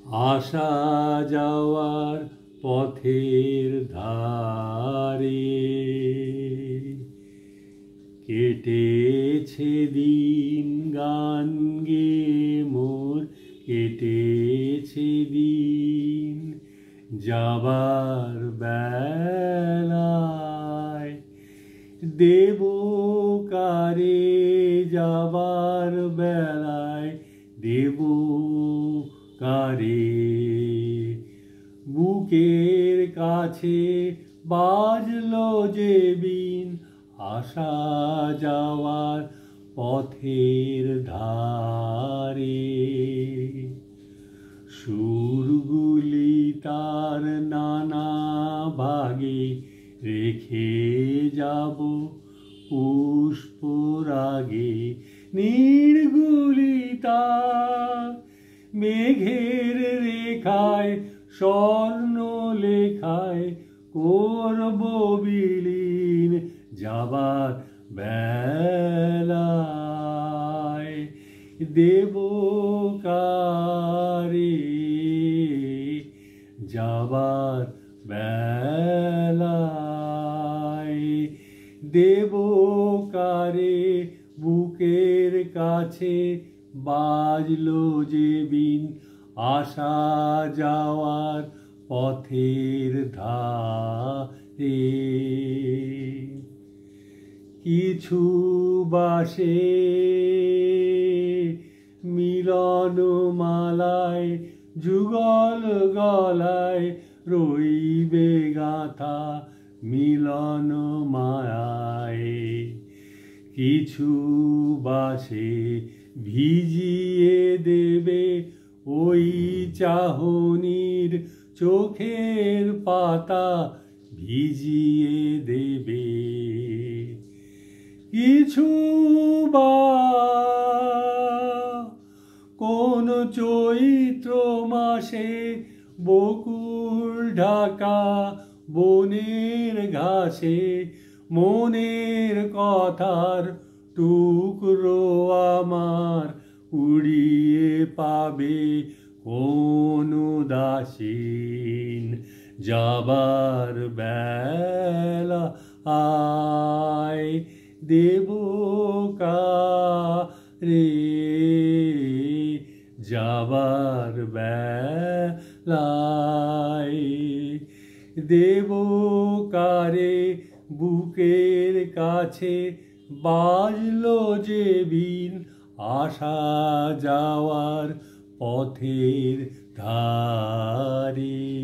আসা যাওয়ার পথের ধারে কেটেছে দিন গান গেয়ে মোর, কেটেছে দিন যাবার বেলায়। দেব কারে যাবার বেলায়, দেব কারে। বুকের কাছে বাজলো যে বিন, আসা যাওয়ার পথের ধারে। সুরগুলি তার নানা ভাগে রেখে যাব পুষ্পরাগে। নীড়গুলি তার মেঘের রেখায় স্বর্ণ লেখায় করব বিলীন যাবার বেলায়। দেব কারে যাবার বেলায়, দেব কারে। বুকের কাছে বাজলো যে বিন, আসা যাওয়ার পথের ধারে। কিছু বাসে মিলন মালায় যুগল গলায় রইবে গাথা মিলন মায়ায়। কিছু বাসে ভিজিয়ে দেবে ওই চাহনির চোখের পাতা ভিজিয়ে দেবে। কিছু বা কোন চৈত্র মাসে বকুল ঢাকা বনের ঘাসে মনের কথার টুকরো আমার উড়িয়ে পাবে কোন দাসীন যাবার বেলা আয়। দেব কারে যাবার বেলায়, দেব কারে। বুকের কাছে বাজলো যে বিন, আসা যাওয়ার পথের ধারে।